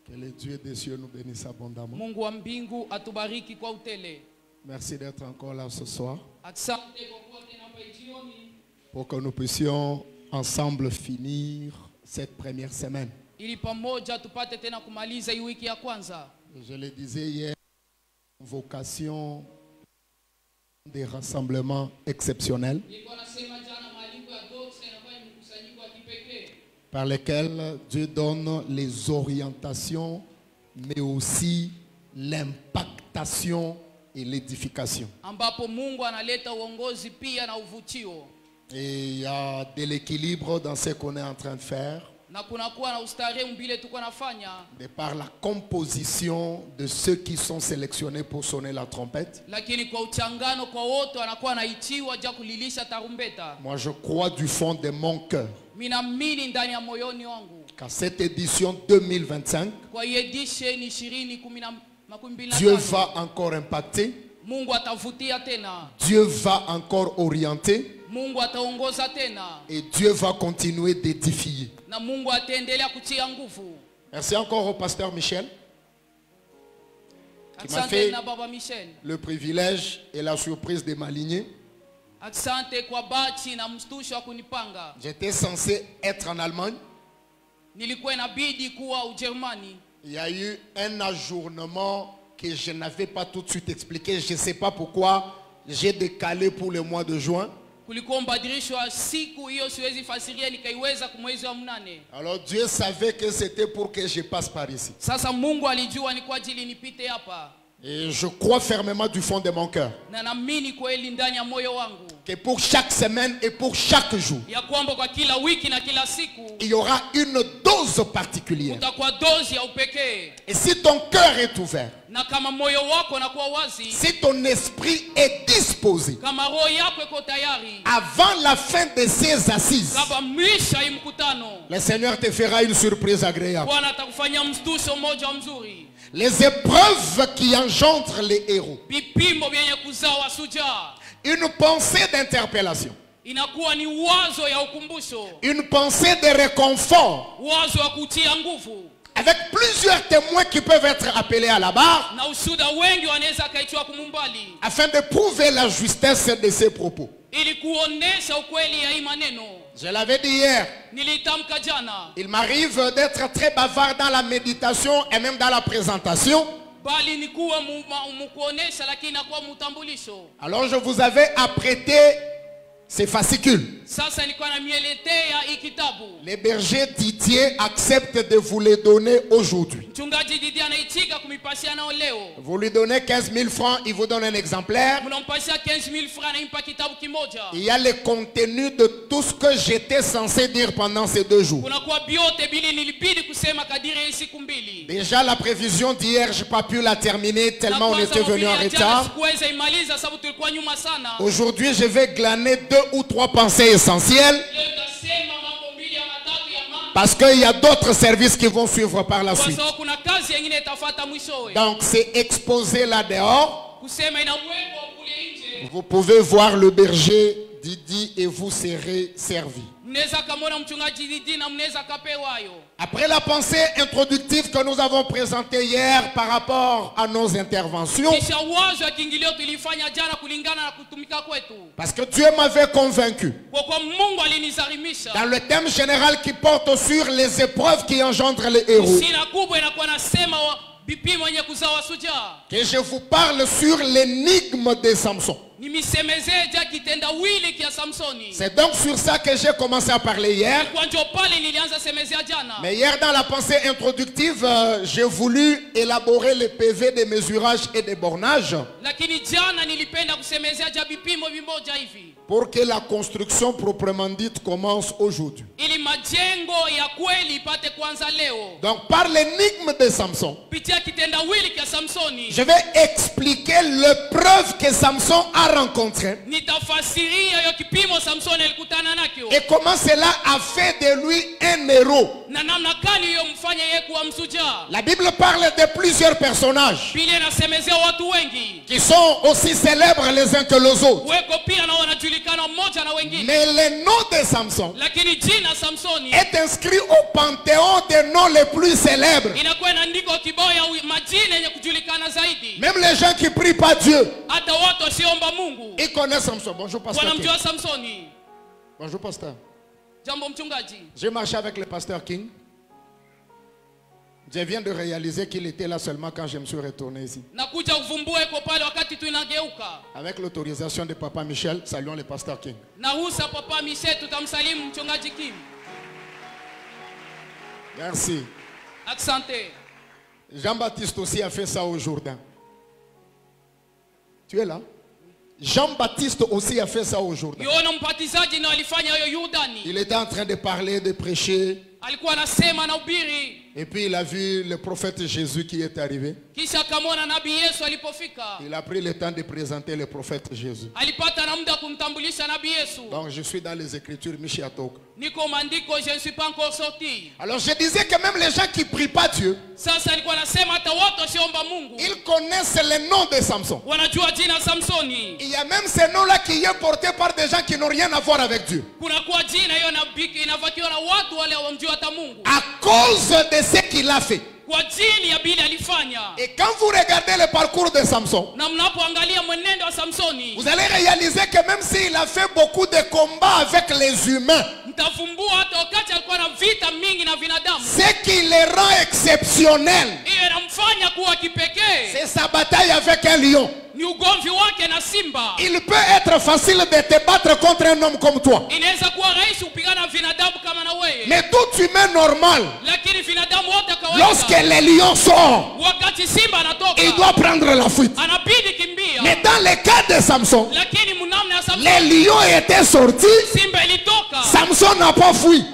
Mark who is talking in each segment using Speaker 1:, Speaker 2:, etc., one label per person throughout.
Speaker 1: Que le Dieu des cieux nous bénisse abondamment. Merci d'être encore là ce soir. Pour que nous puissions ensemble finir cette première semaine. Je le disais hier, vocation des rassemblements exceptionnels par lesquels Dieu donne les orientations, mais aussi l'impactation et l'édification. Et il y a de l'équilibre dans ce qu'on est en train de faire. De par la composition de ceux qui sont sélectionnés pour sonner la trompette. Moi je crois du fond de mon cœur qu'à cette édition 2025, Dieu va encore impacter, Dieu va encore orienter, et Dieu va continuer d'édifier. Merci encore au pasteur Michel qui m'a fait le privilège et la surprise de m'aligner. J'étais censé être en Allemagne. Il y a eu un ajournement que je n'avais pas tout de suite expliqué. Je ne sais pas pourquoi j'ai décalé pour le mois de juin. Alors Dieu savait que c'était pour que je passe par ici. Et je crois fermement du fond de mon cœur que pour chaque semaine et pour chaque jour, il y aura une dose particulière. Et si ton cœur est ouvert, si ton esprit est disposé, avant la fin de ces assises, le Seigneur te fera une surprise agréable. Les épreuves qui engendrent les héros. Une pensée d'interpellation. Une pensée de réconfort. Avec plusieurs témoins qui peuvent être appelés à la barre. Afin de prouver la justesse de ces propos. Je l'avais dit hier. Il m'arrive d'être très bavard dans la méditation et même dans la présentation. Alors je vous avais apprêté ces fascicules. Les bergers Didier acceptent de vous les donner aujourd'hui. Vous lui donnez 15 000 francs, il vous donne un exemplaire. Il y a le contenu de tout ce que j'étais censé dire pendant ces 2 jours. Déjà la prévision d'hier, je n'ai pas pu la terminer tellement on était venu en retard. Aujourd'hui, je vais glaner 2 ou 3 pensées essentielles. Parce qu'il y a d'autres services qui vont suivre par la suite. Donc c'est exposé là dehors. Vous pouvez voir le berger Didi et vous serez servi. Après la pensée introductive que nous avons présentée hier par rapport à nos interventions, parce que Dieu m'avait convaincu dans le thème général qui porte sur les épreuves qui engendrent les héros, que je vous parle sur l'énigme de Samson. C'est donc sur ça que j'ai commencé à parler hier. Mais hier dans la pensée introductive, j'ai voulu élaborer les PV de mesurage et de bornage pour que la construction proprement dite commence aujourd'hui. Donc par l'énigme de Samson, je vais expliquer l'épreuve que Samson a rencontré et comment cela a fait de lui un héros. La Bible parle de plusieurs personnages qui sont aussi célèbres les uns que les autres. Mais le nom de Samson est inscrit au panthéon des noms les plus célèbres. Même les gens qui prient pas Dieu, ils connaissent Samson. Bonjour pasteur King. Bonjour pasteur. J'ai marché avec le pasteur King. Je viens de réaliser qu'il était là seulement quand je me suis retourné ici. Avec l'autorisation de Papa Michel, saluons le pasteur King. Merci. Jean-Baptiste aussi a fait ça au Jourdain. Tu es là? Jean-Baptiste aussi a fait ça au Jourdain. Il était en train de parler, de prêcher. Et puis il a vu le prophète Jésus qui est arrivé. Il a pris le temps de présenter le prophète Jésus. Donc je suis dans les Écritures, Michiatok. Alors je disais que même les gens qui ne prient pas Dieu, ils connaissent le nom de Samson. Il y a même ce nom-là qui est porté par des gens qui n'ont rien à voir avec Dieu. À cause de ce qu'il a fait. Et quand vous regardez le parcours de Samson, vous allez réaliser que même s'il a fait beaucoup de combats avec les humains, ce qui le rend exceptionnel, c'est sa bataille avec un lion. Il peut être facile de te battre contre un homme comme toi. Mais tout humain normal, lorsque les lions sortent, il doit prendre la fuite. Mais dans le cas de Samson, les lions étaient sortis. Samson n'a pas fui.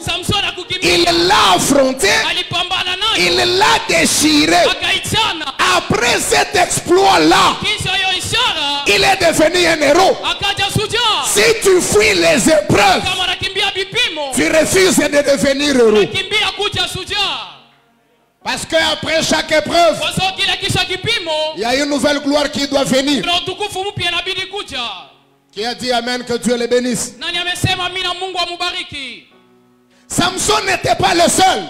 Speaker 1: Il l'a affronté. Il l'a déchiré. Après cet exploit-là, il est devenu un héros. Si tu fuis les épreuves, tu refuses de devenir héros. Parce qu'après chaque épreuve, il y a une nouvelle gloire qui doit venir. Qui a dit Amen, que Dieu le bénisse. Samson n'était pas le seul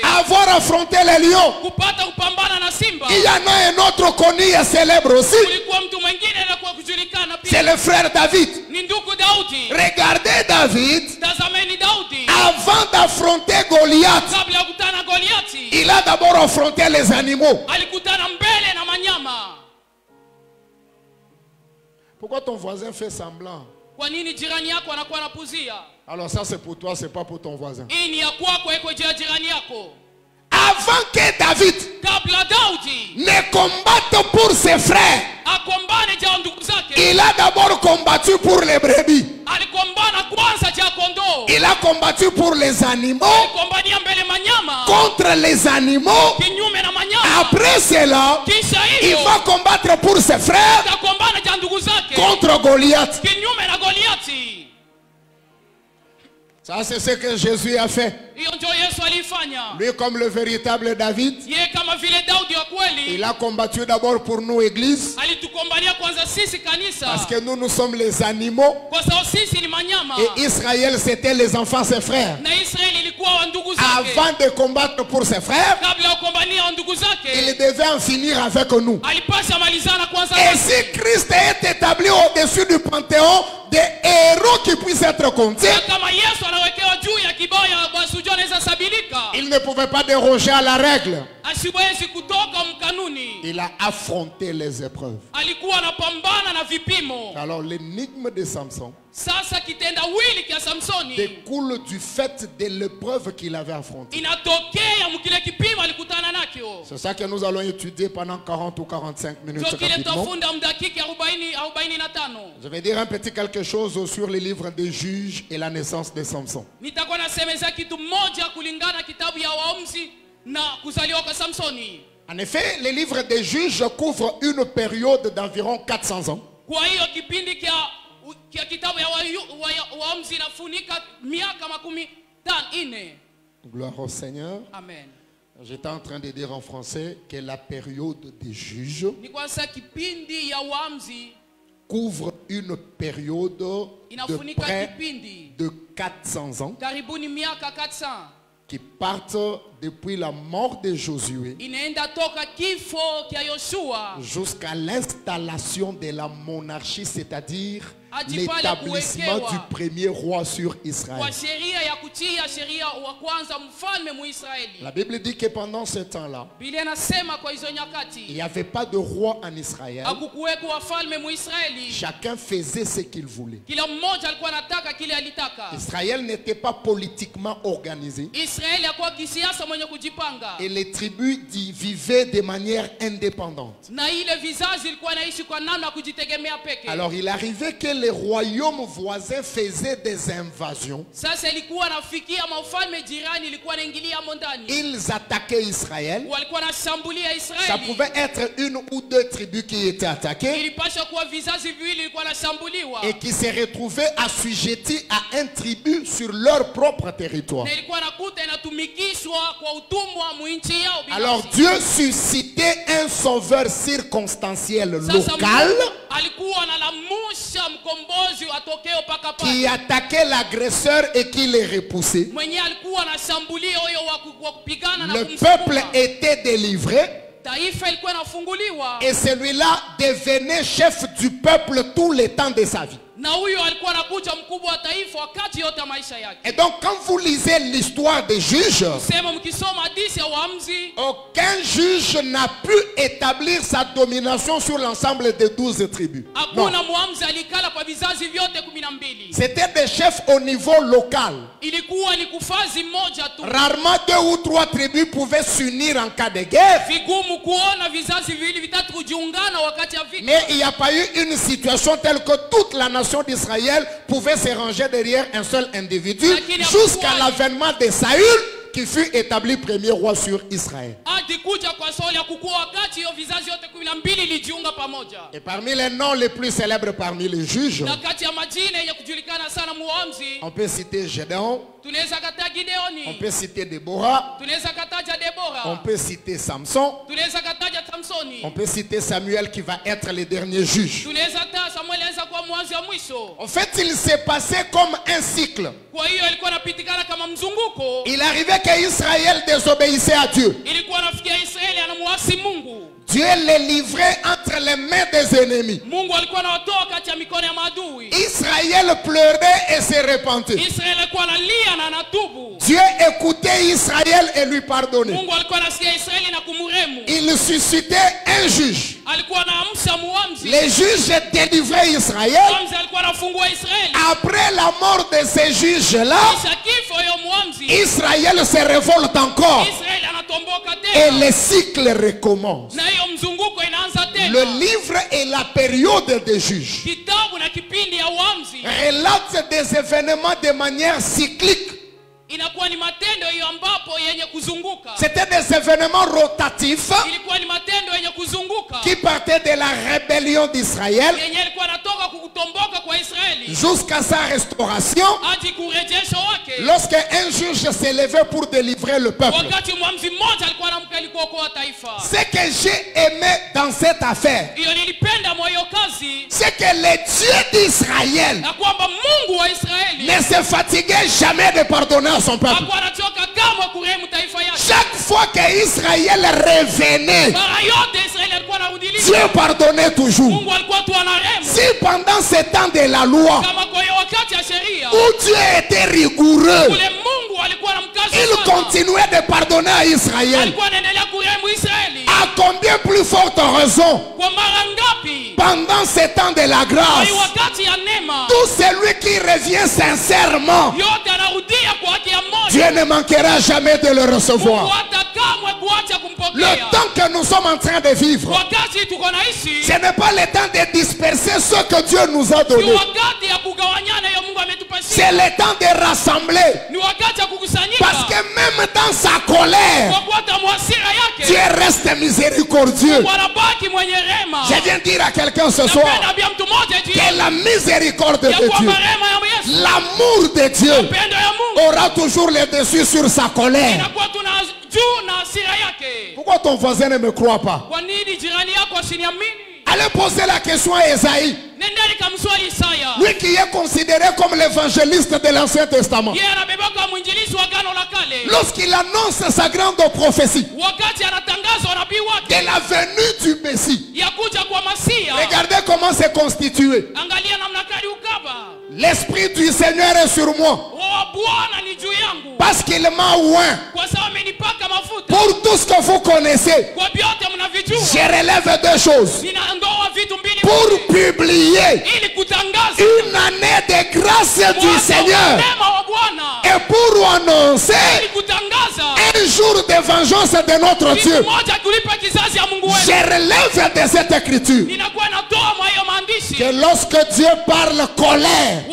Speaker 1: à avoir affronté les lions. Il y en a un autre connu et célèbre aussi. C'est le frère David. Regardez David. Avant d'affronter Goliath, il a d'abord affronté les animaux. Pourquoi ton voisin fait semblant? Alors ça c'est pour toi, c'est pas pour ton voisin. Avant que David ne combatte pour ses frères, il a d'abord combattu pour les brebis. Il a combattu pour les animaux, contre les animaux. Après cela, il va combattre pour ses frères contre Goliath. Ça c'est ce que Jésus a fait. Lui comme le véritable David, il a combattu d'abord pour nous églises. Parce que nous sommes les animaux. Et Israël c'était les enfants ses frères. Avant de combattre pour ses frères, il devait en finir avec nous. Et si Christ est établi au-dessus du panthéon des héros qui puissent être comptés, il ne pouvait pas déroger à la règle. Il a affronté les épreuves. Alors l'énigme de Samson découle du fait de l'épreuve qu'il avait affrontée. C'est ça que nous allons étudier pendant 40 ou 45 minutes rapidement. Je vais dire un petit quelque chose sur les livres des juges et la naissance de Samson. En effet, les livres des juges couvrent une période d'environ 400 ans.
Speaker 2: Kwa hiyo kipindi kia kitabu ya Waamuzi inafunika miaka 14.
Speaker 1: Gloire au Seigneur.
Speaker 2: Amen.
Speaker 1: J'étais en train de dire en français que la période des juges couvre une période de près de 400 ans qui partent depuis la mort de Josué jusqu'à l'installation de la monarchie, c'est-à-dire l'établissement du premier roi sur Israël. La Bible dit que pendant ce temps-là, il n'y avait pas de roi en Israël. Chacun faisait ce qu'il voulait. Israël n'était pas politiquement organisé. Et les tribus vivaient de manière indépendante. Alors il arrivait que les royaumes voisins faisaient des invasions. Ils attaquaient Israël. Ça pouvait être une ou deux tribus qui étaient attaquées et qui se retrouvaient assujettis à un tribut sur leur propre territoire. Alors Dieu suscitait un sauveur circonstanciel local qui attaquait l'agresseur et qui les repoussait. Le peuple était délivré et celui-là devenait chef du peuple tout le temps de sa vie. Et donc quand vous lisez l'histoire des juges, aucun juge n'a pu établir sa domination sur l'ensemble des 12 tribus. C'était des chefs au niveau local. Rarement 2 ou 3 tribus pouvaient s'unir en cas de guerre. Mais il n'y a pas eu une situation telle que toute la nation d'Israël pouvait se ranger derrière un seul individu jusqu'à l'avènement de Saül, qui fut établi premier roi sur Israël. Et parmi les noms les plus célèbres parmi les juges, on peut citer Gédéon, on peut citer Déborah, on peut citer Samson, on peut citer Samuel qui va être le dernier juge. En fait, il s'est passé comme un cycle. Il arrivait qu'Israël désobéissait à Dieu. Dieu les livrait entre les mains des ennemis. Israël pleurait et se repentait. Dieu écoutait Israël et lui pardonnait. Il suscitait un juge. Les juges délivraient Israël. Après la mort de ces juges-là, Israël se révolte encore. Et le cycle recommence. Le livre et la période des juges relatent des événements de manière cyclique. C'était des événements rotatifs qui partaient de la rébellion d'Israël jusqu'à sa restauration, lorsqu'un juge s'est levé pour délivrer le peuple. Ce que j'ai aimé dans cette affaire, c'est que le Dieu d'Israël ne se fatiguait jamais de pardonner à son peuple. Chaque fois qu'Israël revenait, Dieu pardonnait toujours. Si pendant ce temps de la loi, où Dieu était rigoureux, il continuait de pardonner à Israël, à combien plus forte raison pendant ce temps de la grâce, tout celui qui revient sincèrement, Dieu ne manquera jamais de le recevoir. Le temps que nous sommes en train de vivre, ce n'est pas le temps de disperser ce que Dieu nous a donné. C'est C'est le temps de rassembler. Parce que même dans sa colère, Dieu reste miséricordieux. Je viens dire à quelqu'un ce soir que la miséricorde de Dieu, l'amour de Dieu aura toujours le dessus sur sa colère. Pourquoi ton voisin ne me croit pas? Allez poser la question à Esaïe. Lui qui est considéré comme l'évangéliste de l'Ancien Testament. Lorsqu'il annonce sa grande prophétie de la venue du Messie, regardez comment c'est constitué. L'Esprit du Seigneur est sur moi, parce qu'il m'a oint pour tout ce que vous connaissez. Je relève deux choses: pour publier une année de grâce du Seigneur et pour annoncer un jour de vengeance de notre Dieu. Je relève de cette écriture que lorsque Dieu parle colère,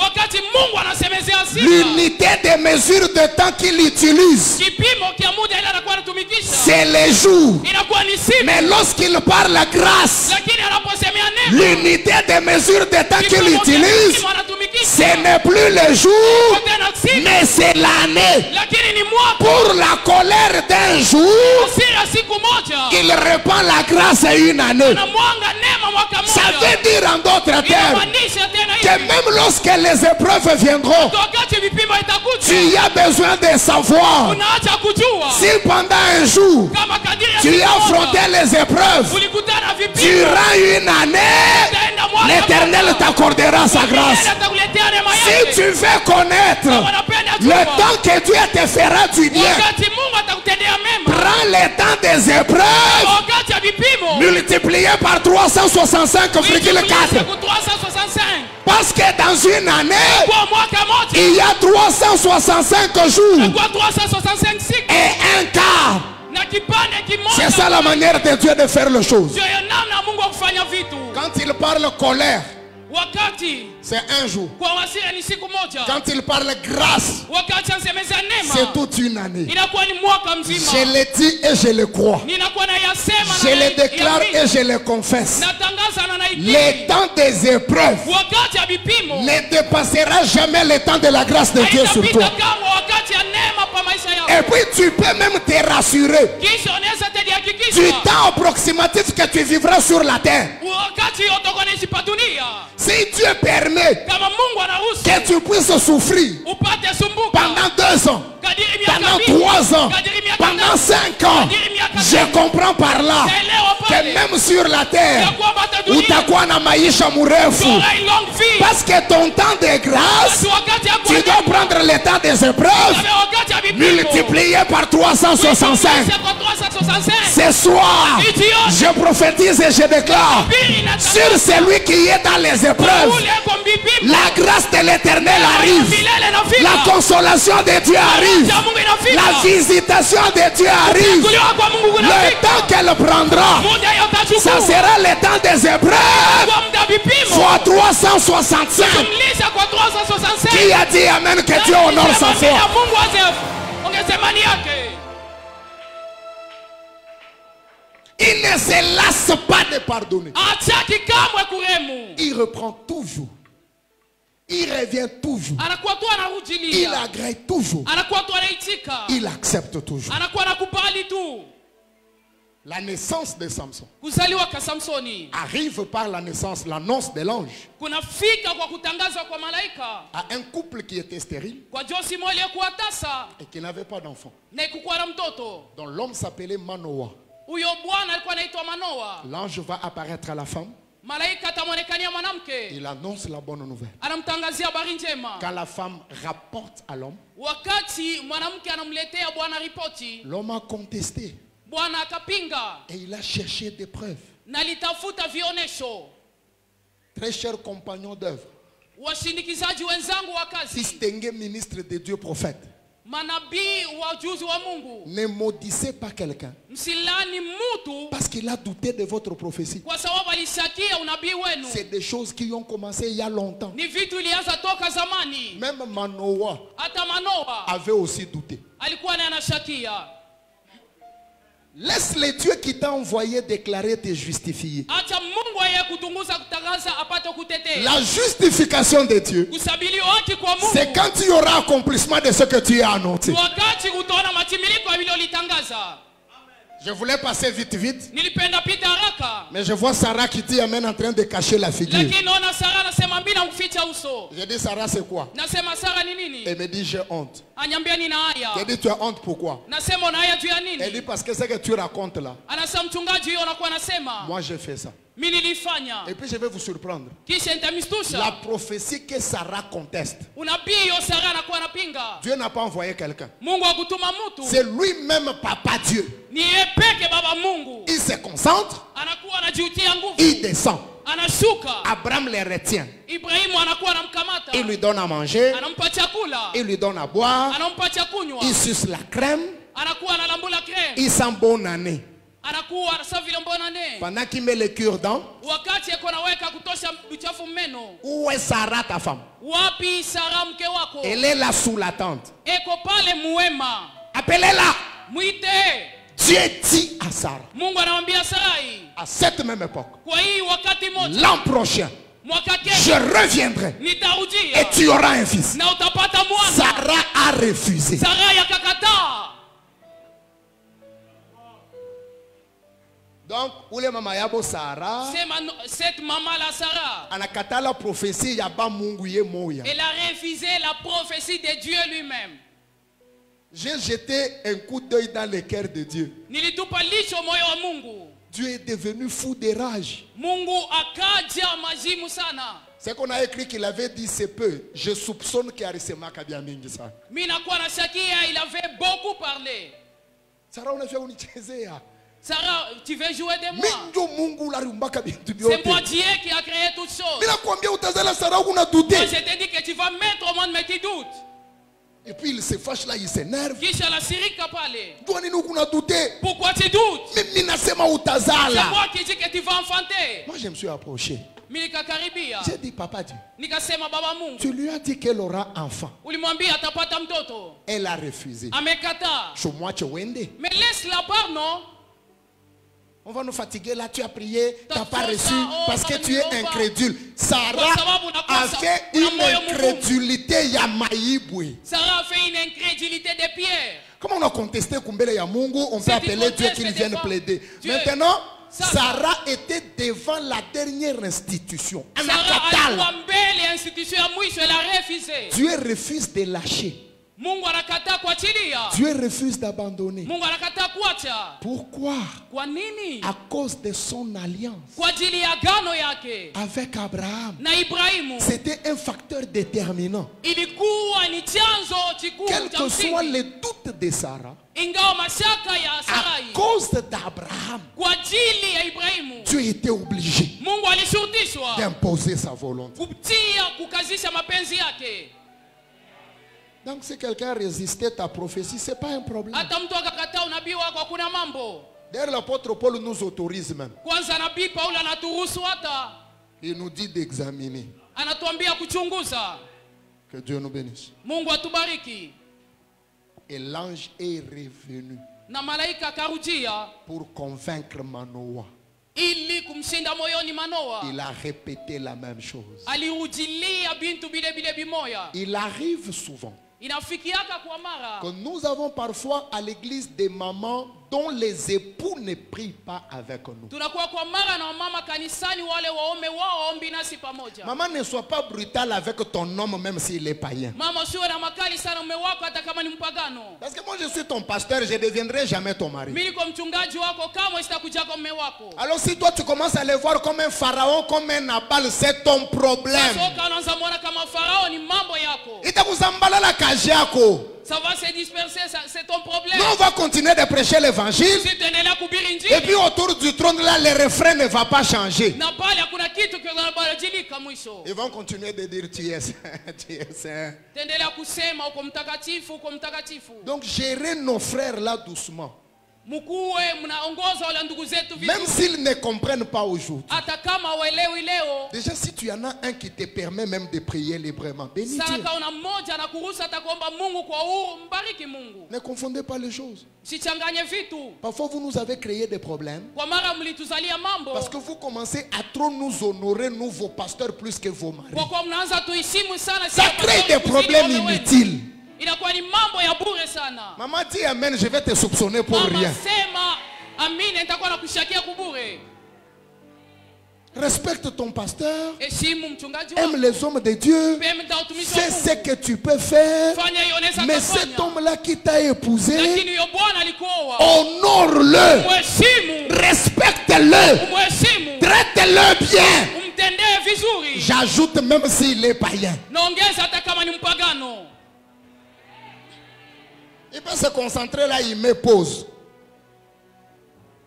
Speaker 1: l'unité de mesure de temps qu'il utilise, c'est les jours. Mais lorsqu'il parle grâce, l'unité de mesure de temps qu'il utilise, ce n'est plus le jour, mais c'est l'année. Pour la colère d'un jour, il répand la grâce à une année. Ça veut dire en d'autres termes que même lorsque les épreuves viendront, tu as besoin de savoir si pendant un jour tu as affronté les épreuves durant une année, l'Éternel t'accordera sa grâce. Si tu veux connaître le temps que Dieu te fera du bien, prends le temps des épreuves multiplié par 365,4. Parce que dans une année, il y a 365 jours et un quart. C'est ça la manière de Dieu de faire les choses. Quand il parle colère, c'est un jour. Quand il parle grâce, c'est toute une année. Je le dis et je le crois. Je le déclare et je le confesse. Le temps des épreuves ne dépassera jamais le temps de la grâce de Dieu sur toi. Et puis tu peux même te rassurer du temps approximatif que tu vivras sur la terre. Si Dieu permet que tu puisses souffrir pendant 2 ans, pendant 3 ans, pendant 5 ans, je comprends par là que même sur la terre, utakuwa na maisha murefu, parce que ton temps de grâce, tu dois prendre le temps des épreuves multiplié par 365. Ce soir, je prophétise et je déclare sur celui qui est dans les épreuves, la grâce de l'Éternel arrive, la consolation de Dieu arrive, la visitation de Dieu arrive. Le temps qu'elle prendra, ça sera le temps des épreuves fois 365. Qui a dit amen, que Dieu honore sa foi? Il ne se lasse pas de pardonner. Il reprend toujours. Il revient toujours. Il agrée toujours. Il accepte toujours. La naissance de Samson arrive par la naissance, l'annonce de l'ange à un couple qui était stérile et qui n'avait pas d'enfant. Donc l'homme s'appelait Manoah. L'ange va apparaître à la femme. Il annonce la bonne nouvelle. Quand la femme rapporte à l'homme, l'homme a contesté et il a cherché des preuves. Très chers compagnons d'œuvre, distingués ministres de Dieu prophète, Ne maudissez pas quelqu'un parce qu'il a douté de votre prophétie. C'est des choses qui ont commencé il y a longtemps. Même Manoah avait aussi douté. Laisse les dieux qui t'ont envoyé déclarer te justifier. La justification de Dieu, c'est quand tu auras accomplissement de ce que tu as annoncé. Je voulais passer vite, mais je vois Sarah qui dit Amen en train de cacher la figure. Je dis Sarah, c'est quoi? Elle me dit j'ai honte. Je dis tu as honte pourquoi? Elle dit parce que ce que tu racontes là, moi j'ai fait ça. Et puis je vais vous surprendre. La prophétie que Sarah conteste, Dieu n'a pas envoyé quelqu'un. C'est lui-même Papa Dieu. Il se concentre, il descend. Abraham les retient. Il lui donne à manger, il lui donne à boire, il suce la crème, il sent bonne année. Pendant qu'il met le cure-dent, où est Sarah ta femme? Elle est là sous la tente. Appelez-la. Dieu dit à Sarah, à cette même époque, l'an prochain, je reviendrai et tu auras un fils. Sarah a refusé. Donc, où les maman yabo Sarah,
Speaker 2: cette maman là Sarah,
Speaker 1: anakata la prophétie yaba Mungu ye moya.
Speaker 2: Elle a refusé la prophétie de Dieu lui-même.
Speaker 1: J'ai jeté un coup d'œil dans le cœur de Dieu. Dieu est devenu fou de rage. C'est qu'on a écrit qu'il avait dit c'est peu. Je soupçonne qu'il y a resemaka bien mingi ça.
Speaker 2: Il avait beaucoup parlé.
Speaker 1: Sarah, on a fait une chezea.
Speaker 2: Sarah, tu veux jouer de moi? C'est moi Dieu qui a créé toutes choses. Moi, je t'ai dit que tu vas mettre au monde mes petits doutes.
Speaker 1: Et puis il se fâche là, il s'énerve.
Speaker 2: Pourquoi tu doutes? C'est moi qui dis que tu vas enfanter.
Speaker 1: Moi je me suis approché. J'ai dit papa Dieu, tu lui as dit qu'elle aura enfant. Elle a refusé. Mais
Speaker 2: laisse-la part, non?
Speaker 1: On va nous fatiguer là, tu as prié, tu n'as pas reçu parce que tu es incrédule. Sarah a fait une incrédulité Yamaïboué.
Speaker 2: Sarah a fait une incrédulité de pierre.
Speaker 1: Comment on a contesté Kumbele Yamungu, on peut appeler Dieu qu'il vienne plaider. Maintenant, Sarah était devant la dernière institution. Dieu refuse de lâcher. Dieu refuse d'abandonner. Pourquoi? À cause de son alliance avec Abraham. C'était un facteur déterminant. Quel que soit les doutes de Sarah, à cause d'Abraham, Dieu était obligé d'imposer sa volonté. Donc si quelqu'un résistait à ta prophétie, ce n'est pas un problème. D'ailleurs l'apôtre Paul nous autorise même. Il nous dit d'examiner. Que Dieu nous bénisse. Et l'ange est revenu pour convaincre Manoah. Il a répété la même chose. Il arrive souvent que nous avons parfois à l'église des mamans dont les époux ne prient pas avec nous. Maman, ne sois pas brutale avec ton homme même s'il est païen. Parce que moi je suis ton pasteur, je ne deviendrai jamais ton mari. Alors si toi tu commences à le voir comme un pharaon, comme un Nabal, c'est ton problème.
Speaker 2: Ça va se disperser, c'est ton problème.
Speaker 1: Nous on va continuer de prêcher l'évangile. Et puis autour du trône là, le refrain ne va pas changer. Ils vont continuer de dire tu es saint, tu es saint. Donc gérer nos frères là doucement. Même s'ils ne comprennent pas aujourd'hui. Déjà si tu en as un qui te permet même de prier librement, bénis Dieu. Ne confondez pas les choses. Parfois vous nous avez créé des problèmes. Parce que vous commencez à trop nous honorer, nous vos pasteurs, plus que vos maris. Ça crée des problèmes inutiles. Maman dit amen, je vais te soupçonner pour rien. Respecte ton pasteur. Aime les hommes de Dieu. Fais ce que tu peux faire. Mais cet homme-là qui t'a épousé, honore-le. Respecte-le. Traite-le bien. J'ajoute même s'il est païen. Il peut se concentrer là, il me pose.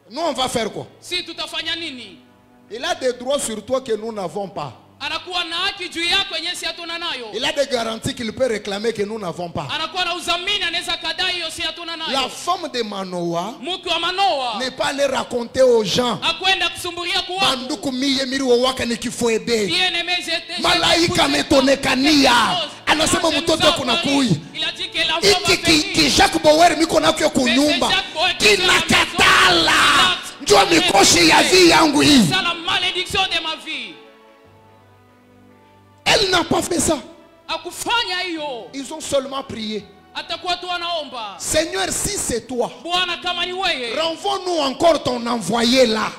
Speaker 1: Nous, on va faire quoi? Il a des droits sur toi que nous n'avons pas. Il a des garanties qu'il peut réclamer que nous n'avons pas. La femme de Manoah n'est pas allée raconter aux gens Malaika metonekania anasema mtoto kuna kui iki Jacques Bower miko nakyo kunyumba kinakatala njoo mikoshi ya vie yangu hii. Elle n'a pas fait ça. Ils ont seulement prié. Seigneur, si c'est toi, renvoie-nous encore ton envoyé là.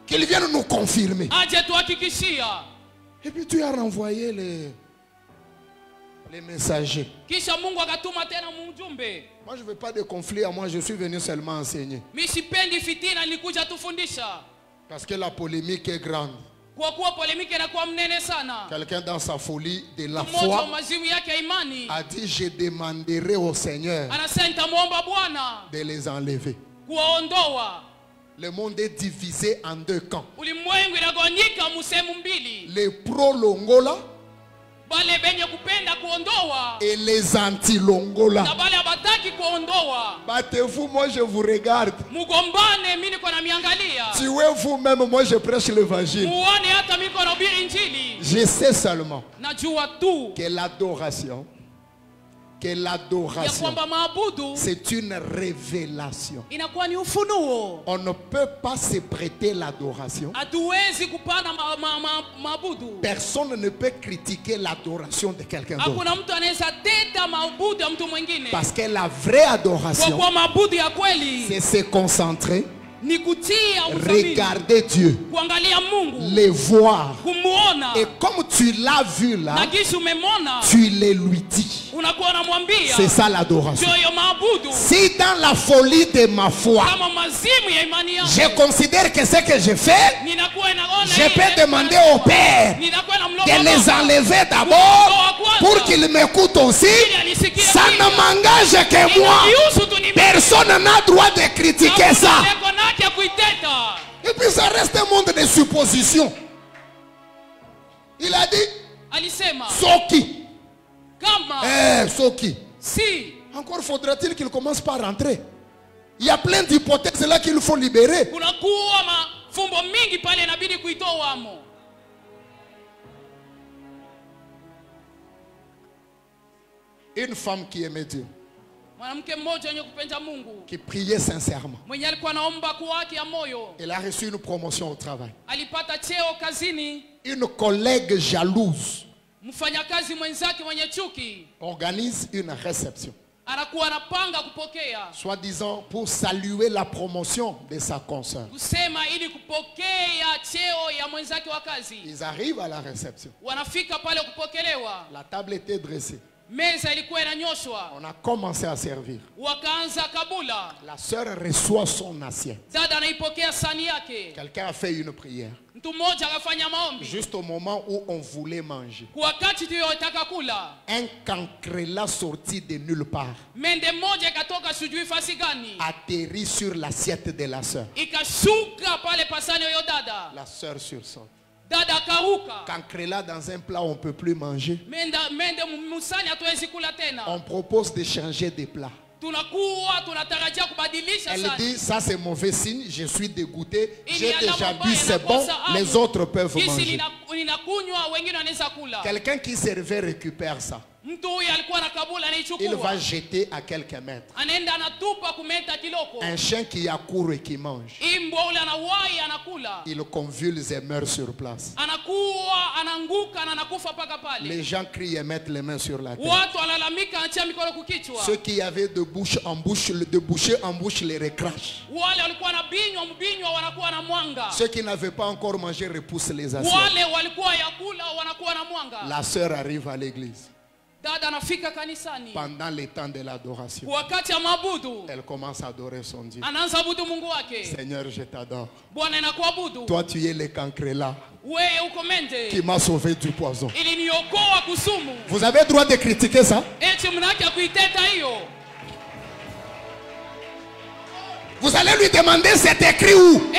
Speaker 1: Qu'il vienne nous confirmer. Et puis tu as renvoyé les messagers. Moi je ne veux pas de conflit à moi, je suis venu seulement enseigner. Parce que la polémique est grande. Quelqu'un dans sa folie de la foi a dit je demanderai au Seigneur de les enlever. Le monde est divisé en deux camps. Les pro-Longola et les anti-Longola. Battez-vous, moi je vous regarde. Tuez vous-même, moi je prêche l'évangile. Je sais seulement que l'adoration, c'est une révélation. On ne peut pas se prêter l'adoration. Personne ne peut critiquer l'adoration de quelqu'un d'autre. Parce que la vraie adoration, c'est se concentrer, regarder Dieu, les voir, et comme tu l'as vu là, tu les lui dis. C'est ça l'adoration. Si dans la folie de ma foi, je considère que ce que je fais, je peux demander au Père de les enlever d'abord pour qu'il m'écoute aussi. Ça ne m'engage que moi. Personne n'a droit de critiquer ça. Et puis ça reste un monde de suppositions. Il a dit Soki. Soki. Si. Encore faudra-t-il qu'il commence par rentrer. Il y a plein d'hypothèses là qu'il faut libérer. Une femme qui aimait Dieu, qui priait sincèrement, elle a reçu une promotion au travail. Une collègue jalouse organise une réception, soi-disant pour saluer la promotion de sa consoeur. Ils arrivent à la réception. La table était dressée. On a commencé à servir. La sœur reçoit son assiette. Quelqu'un a fait une prière. Juste au moment où on voulait manger. Un cancrelat sorti de nulle part atterrit sur l'assiette de la sœur. La sœur sursaute. Cancrelat dans un plat, on ne peut plus manger. On propose de changer de plat. Elle dit, ça c'est mauvais signe, je suis dégoûté, j'ai déjà bu, c'est bon, les autres peuvent manger. Quelqu'un qui servait récupère ça. Il va jeter à quelques mètres. Un chien qui accourt et qui mange, il convulse et meurt sur place. Les gens crient et mettent les mains sur la tête. Ceux qui avaient de bouche en bouche, de bouchée en bouche les recrachent. Ceux qui n'avaient pas encore mangé repoussent les assiettes. La sœur arrive à l'église. Pendant les temps de l'adoration, elle commence à adorer son Dieu. Seigneur, je t'adore. Toi, tu es le cancrelat qui m'a sauvé du poison. Vous avez le droit de critiquer ça? Vous allez lui demander c'est écrit où?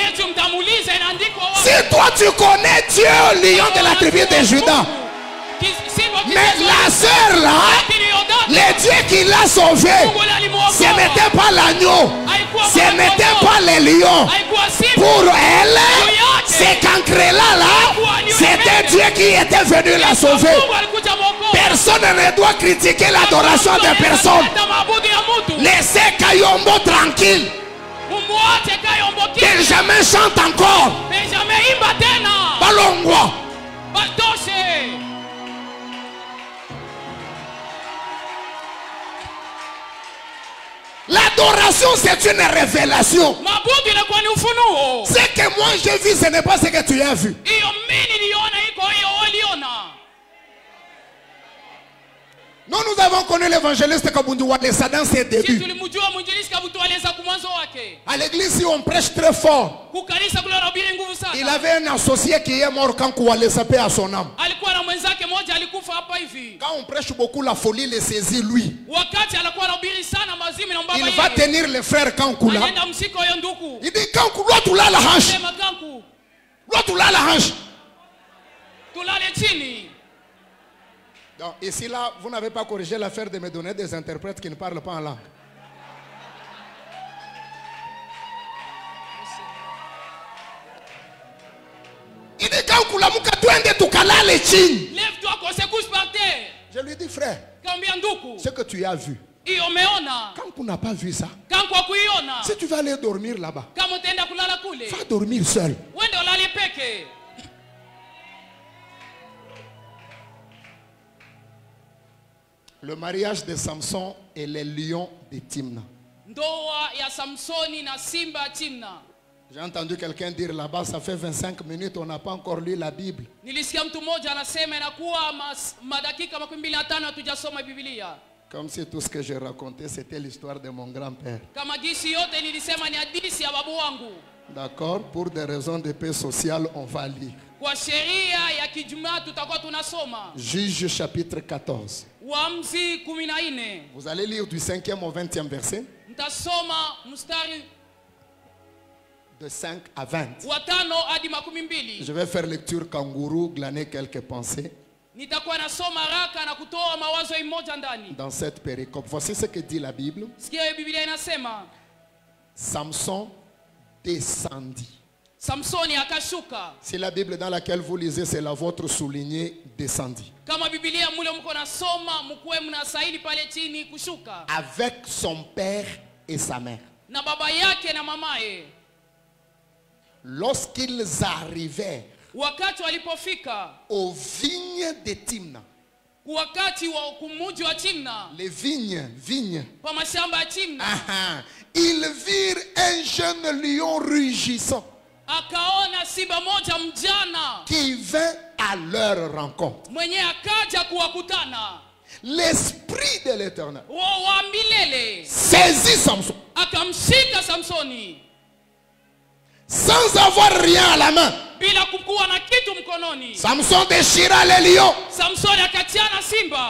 Speaker 1: Si toi tu connais Dieu, lion de la tribu de Juda, mais la sœur là, le Dieu qui l'a sauvé, ce n'était pas l'agneau, ce n'était pas le lion. Pour elle, ces cancrelats là, c'était Dieu qui était venu la sauver. Personne ne doit critiquer l'adoration de personne. Laissez Kayombo tranquille. Benjamin chante encore. Balongwa. L'adoration, c'est une révélation. Ce que moi j'ai vu, ce n'est pas ce que tu as vu. Nous avons connu l'évangéliste Kabundu Walesa dans ses débuts. À l'église, si on prêche très fort, il avait un associé qui est mort quand Walesa paie à son âme. Quand on prêche beaucoup, la folie le saisit lui. Il va tenir les frères Kankula. Il dit Kankula, tu l'as la hanche. Tu l'as la hanche. Donc ici là, vous n'avez pas corrigé l'affaire de me donner des interprètes qui ne parlent pas en langue. Il dit Kankula muka tuende tukala le chini. Lève-toi qu'on se couche par terre. Je lui dis frère, ce que tu as vu, quand tu n'as pas vu ça, si tu vas aller dormir là-bas, va dormir seul. Le mariage de Samson et les lions de Timna. J'ai entendu quelqu'un dire là-bas, ça fait 25 minutes, on n'a pas encore lu la Bible. Comme si tout ce que j'ai raconté, c'était l'histoire de mon grand-père. D'accord, pour des raisons de paix sociale, on va lire. Juge chapitre 14. Vous allez lire du 5e au 20e verset. De 5 à 20. Je vais faire lecture kangourou, glaner quelques pensées dans cette péricope. Voici ce que dit la Bible. Samson descendit. Si la Bible dans laquelle vous lisez, c'est la vôtre soulignée, descendit. Avec son père et sa mère. Lorsqu'ils arrivèrent aux vignes de Timna. Les vignes. Ils virent un jeune lion rugissant qui vint à leur rencontre. L'esprit de l'Éternel saisit Samson. Sans avoir rien à la main, Samson déchira les lions.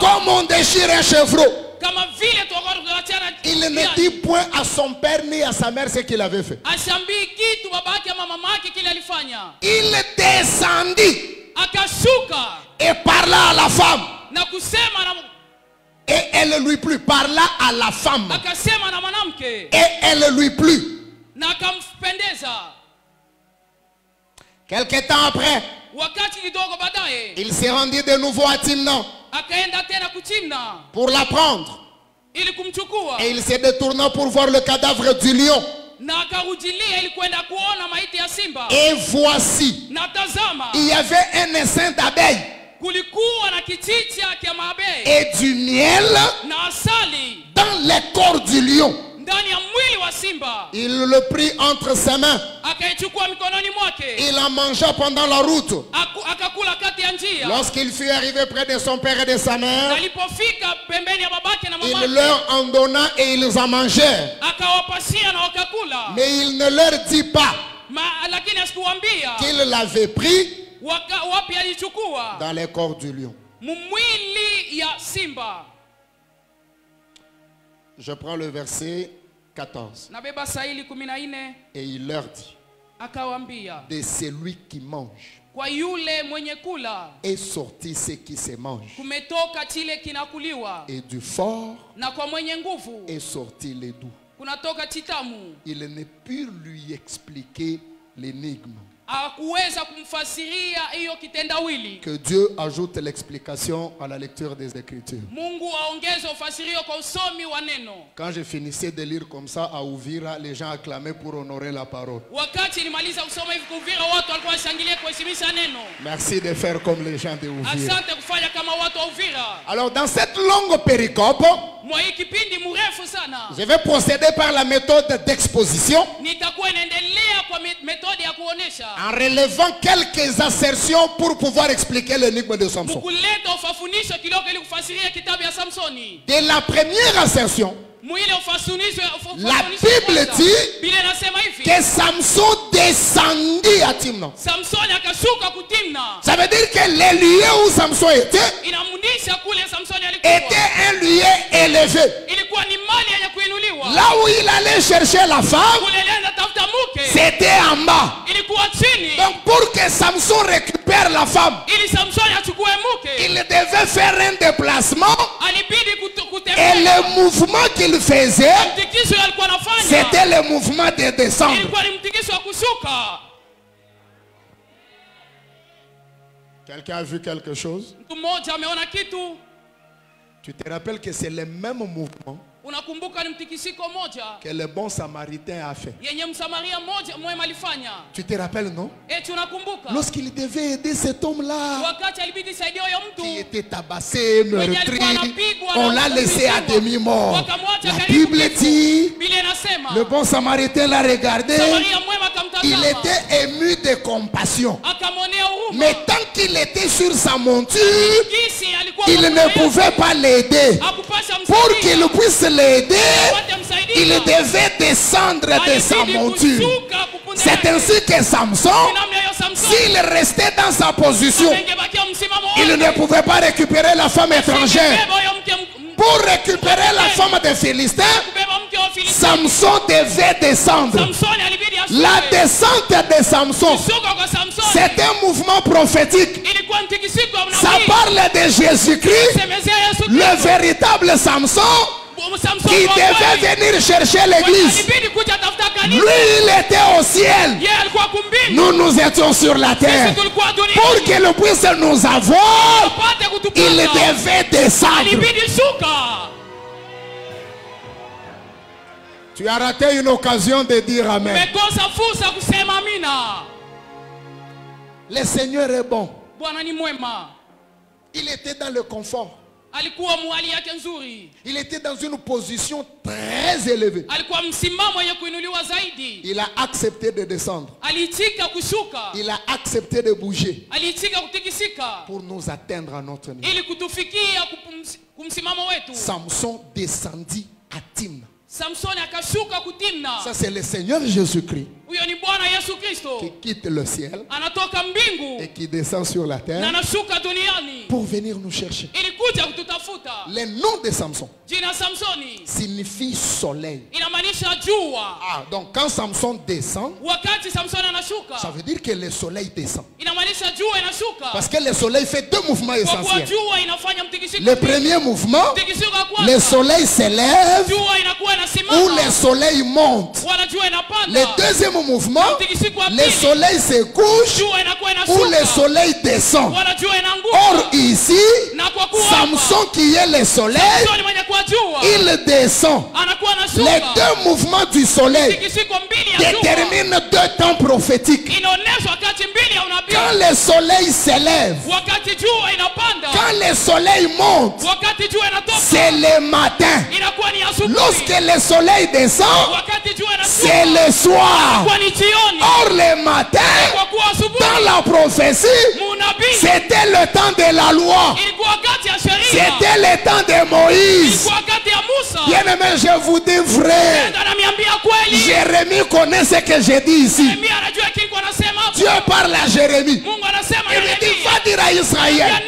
Speaker 1: Comme on déchire un chevreau. Il ne dit point à son père ni à sa mère ce qu'il avait fait. Il descendit et parla à la femme. Et elle lui plut. Parla à la femme. Et elle lui plut. Quelque temps après, il s'est rendu de nouveau à Timna pour la prendre. Et il s'est détourné pour voir le cadavre du lion. Et voici, il y avait un essaim d'abeilles et du miel dans les corps du lion. Il le prit entre ses mains. Il en mangea pendant la route. Lorsqu'il fut arrivé près de son père et de sa mère, il leur en donna et ils en mangèrent. Mais il ne leur dit pas qu'il l'avait pris dans les corps du lion. Je prends le verset 14. Et il leur dit, de celui qui mange est sorti ce qui se mange, et du fort est sorti le doux. Il ne put lui expliquer l'énigme. Que Dieu ajoute l'explication à la lecture des Écritures. Quand je finissais de lire comme ça à Uvira, les gens acclamaient pour honorer la parole. Merci de faire comme les gens de Uvira. Alors dans cette longue péricope, je vais procéder par la méthode d'exposition en relevant quelques assertions pour pouvoir expliquer l'énigme de Samson. De la première assertion, la Bible dit que Samson descendit à Timna. Ça veut dire que le lieu où Samson était un lieu élevé. Là où il allait chercher la femme, c'était en bas. Donc pour que Samson récupère la femme, il devait faire un déplacement. Et le mouvement qu'il faisait, c'était le mouvement de descendre. Quelqu'un a vu quelque chose? Tu te rappelles que c'est le même mouvement que le bon samaritain a fait. Tu te rappelles, non? Lorsqu'il devait aider cet homme-là qui était tabassé, meurtri, on l'a laissé à demi-mort. La Bible dit, le bon samaritain l'a regardé, il était ému de compassion. Mais tant qu'il était sur sa monture, il ne pouvait pas l'aider. Pour qu'il puisse l'aider, il devait descendre de sa monture. C'est ainsi que Samson, s'il restait dans sa position, il ne pouvait pas récupérer la femme étrangère. Pour récupérer la femme des Philistins, Samson devait descendre. La descente de Samson, c'est un mouvement prophétique. Ça parle de Jésus-Christ, le véritable Samson, qui devait venir chercher l'église. Lui, il était au ciel. Nous, nous étions sur la terre. Pour qu'il puisse nous avoir, il devait descendre. Tu as raté une occasion de dire Amen. Le Seigneur est bon. Il était dans le confort. Il était dans une position très élevée. Il a accepté de descendre. Il a accepté de bouger pour nous atteindre à notre niveau. Samson descendit à Timna. Ça, c'est le Seigneur Jésus-Christ qui quitte le ciel et qui descend sur la terre pour venir nous chercher. Les noms de Samson signifient soleil. Ah, donc quand Samson descend, ça veut dire que le soleil descend. Parce que le soleil fait deux mouvements essentiels. Le premier mouvement, le soleil s'élève ou le soleil monte. Le deuxième mouvement, le soleil se couche ou le soleil descend. Or ici, Samson qui est le soleil, il descend. Les deux mouvements du soleil déterminent deux temps prophétiques. Quand le soleil s'élève, quand le soleil monte, c'est le matin. Lorsque le soleil descend, c'est le soir. Or le matin, dans la prophétie, c'était le temps de la loi. C'était le temps de Moïse. Bien aimé, je vous dis vrai. Jérémie connaît ce que j'ai dit ici. Dieu parle à Jérémie. Il lui dit, va dire à Israël,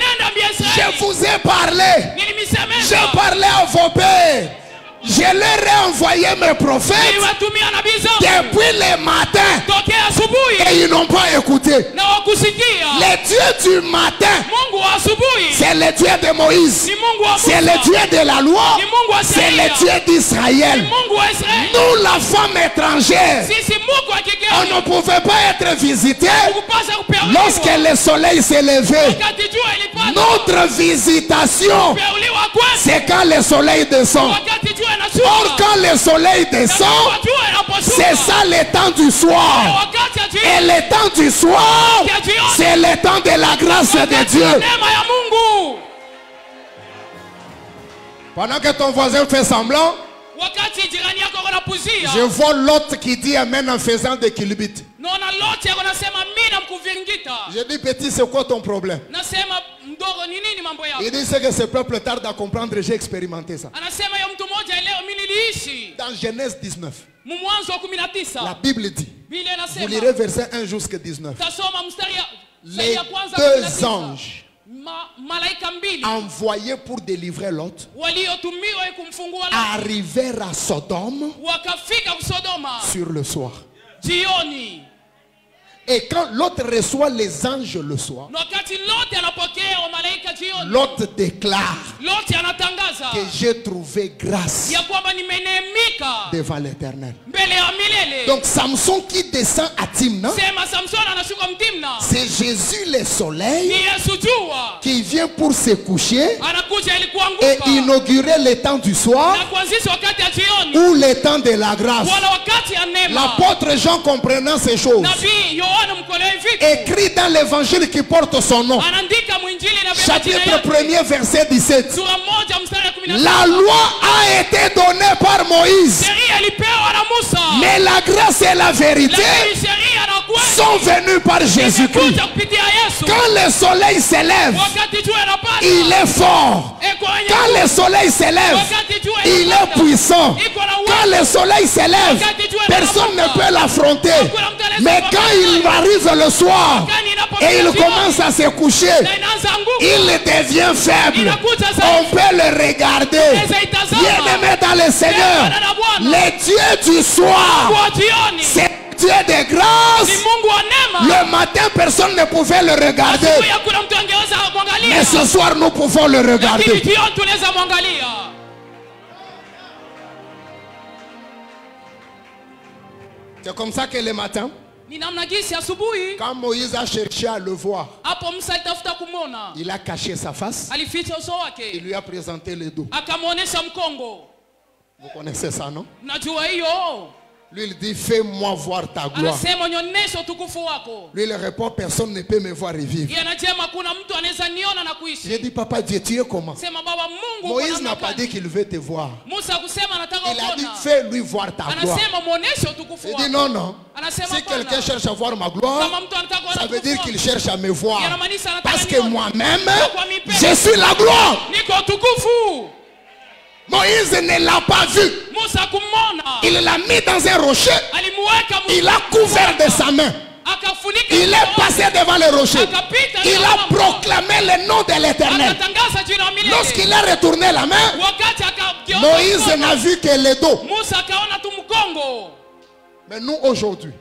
Speaker 1: je vous ai parlé. J'ai parlé à vos pères. Je leur ai envoyé mes prophètes depuis le matin et ils n'ont pas écouté. Le Dieu du matin, c'est le Dieu de Moïse, c'est le Dieu de la loi, c'est le Dieu d'Israël. Nous, la femme étrangère, on ne pouvait pas être visité lorsque le soleil s'est levé. Notre visitation, c'est quand le soleil descend. Or quand le soleil descend, c'est ça le temps du soir. Et le temps du soir, c'est le temps de la grâce de Dieu. Pendant que ton voisin fait semblant, je vois l'autre qui dit amen en faisant des kilobits. Je dis, petit, c'est quoi ton problème? Il dit, c'est que ce peuple tarde à comprendre, j'ai expérimenté ça. Dans Genèse 19, la Bible dit, vous lirez verset 1 jusqu'à 19. Les deux anges envoyés pour délivrer Lot arrivèrent à Sodome sur le soir. Et quand Lot reçoit les anges le soir, Lot déclare que j'ai trouvé grâce devant l'Éternel. Donc Samson qui descend à Timna, c'est Jésus le soleil qui vient pour se coucher et inaugurer le temps du soir ou le temps de la grâce. L'apôtre Jean, comprenant ces choses, écrit dans l'évangile qui porte son nom, chapitre 1er verset 17, la loi a été donnée par Moïse, mais la grâce et la vérité sont venues par Jésus-Christ. Quand le soleil s'élève, il est fort. Quand le soleil s'élève, il est puissant. Quand le soleil s'élève, personne ne peut l'affronter. Mais quand il arrive le soir et il commence à se coucher, il devient faible. On peut le regarder. Bien-aimé dans le Seigneur, le Dieu du soir, c'est Dieu de grâce. Le matin, personne ne pouvait le regarder. Mais ce soir, nous pouvons le regarder. C'est comme ça que le matin, quand Moïse a cherché à le voir, il a caché sa face. Il lui a présenté le dos. Vous connaissez ça, non? Lui, il dit, fais-moi voir ta gloire. Lui, il répond, personne ne peut me voir et vivre. J'ai dit, papa Dieu, tu es comment? Moïse n'a pas dit qu'il veut te voir. Il a dit, fais-lui voir ta gloire. Il dit, non, non. Si quelqu'un cherche à voir ma gloire, ça veut dire qu'il cherche à me voir. Parce que moi-même, je suis la gloire. Moïse ne l'a pas vu. Il l'a mis dans un rocher Il a couvert de sa main. Il est passé devant le rocher. Il a proclamé le nom de l'Éternel. Lorsqu'il a retourné la main, Moïse n'a vu que le dos. Mais nous aujourd'hui,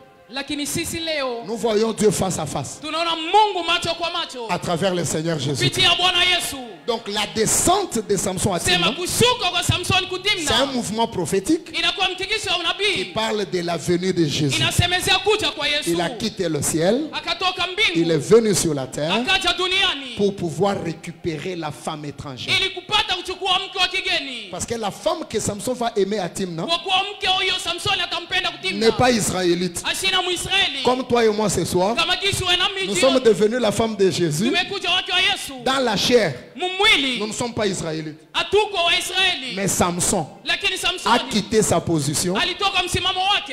Speaker 1: nous voyons Dieu face à face à travers le Seigneur Jésus. Donc la descente de Samson à Timna, c'est un mouvement prophétique qui parle de la venue de Jésus. Il a quitté le ciel, il est venu sur la terre pour pouvoir récupérer la femme étrangère. Parce que la femme que Samson va aimer à Timna n'est pas israélite. Comme toi et moi ce soir, nous sommes devenus la femme de Jésus. Dans la chair, nous ne sommes pas israélites. Mais Samson a quitté sa position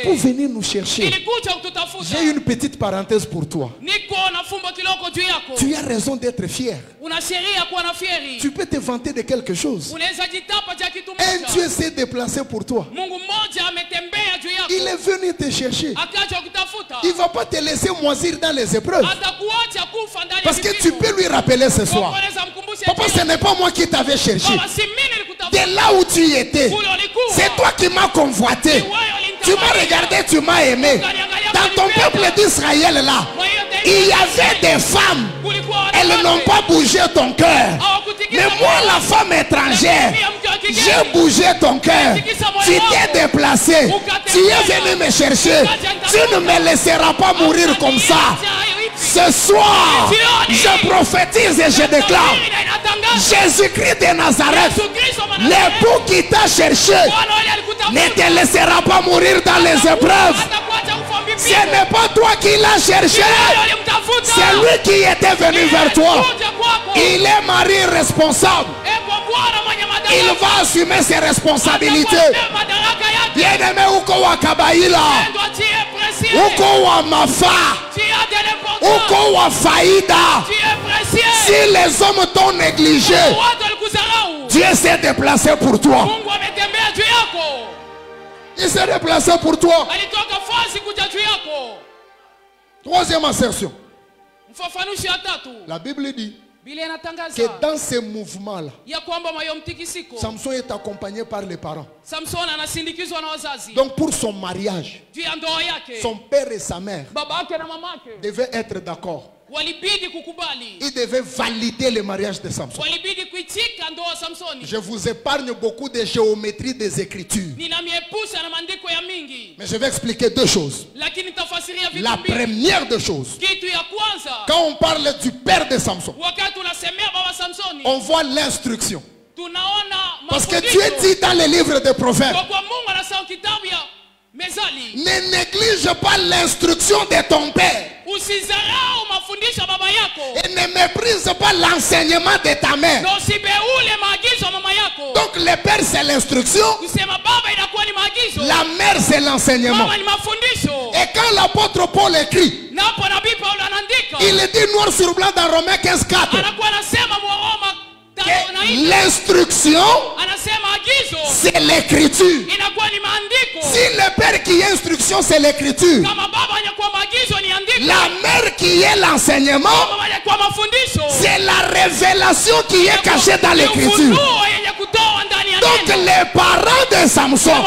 Speaker 1: pour venir nous chercher. J'ai une petite parenthèse pour toi. Tu as raison d'être fier. Tu peux te vanter de quelque chose. Un Dieu s'est déplacé pour toi. Il est venu te chercher. Il ne va pas te laisser moisir dans les épreuves. Parce que tu peux lui rappeler ce soir. Papa, ce n'est pas moi qui t'avais cherché. De là où tu étais, c'est toi qui m'as convoité. Tu m'as regardé, tu m'as aimé. Dans ton peuple d'Israël là, il y avait des femmes. Elles n'ont pas bougé ton cœur. Mais moi, la femme étrangère, j'ai bougé ton cœur. Tu t'es déplacé. Tu es venu me chercher. Tu ne me laisseras pas mourir comme ça. Ce soir, je prophétise et je déclare: Jésus-Christ de Nazareth, l'époux qui t'a cherché, ne te laissera pas mourir dans les épreuves. Ce n'est pas toi qui l'as cherché, c'est lui qui était venu vers toi. Il est mari responsable. Il va assumer ses responsabilités. Bien-aimé, uko wa Kabaila, uko wa Mafa, uko wa Faïda. Si les hommes t'ont négligé, Dieu s'est déplacé pour toi. Il s'est déplacé pour toi. Troisième assertion. La Bible dit que dans ces mouvements-là, Samson est accompagné par les parents. Donc pour son mariage, son père et sa mère devaient être d'accord. Il devait valider le mariage de Samson. Je vous épargne beaucoup de géométrie des Écritures. Mais je vais expliquer deux choses. La première des choses, quand on parle du père de Samson, on voit l'instruction. Parce que Dieu dit dans les livres des prophètes: ne néglige pas l'instruction de ton père. Et ne méprise pas l'enseignement de ta mère. Donc le père c'est l'instruction, la mère c'est l'enseignement. Et quand l'apôtre Paul écrit, il dit noir sur blanc dans Romains 15:4, l'instruction c'est l'écriture. Si le père qui est instruction c'est l'écriture, la mère qui est l'enseignement c'est la révélation qui est cachée dans l'écriture. Donc les parents de Samson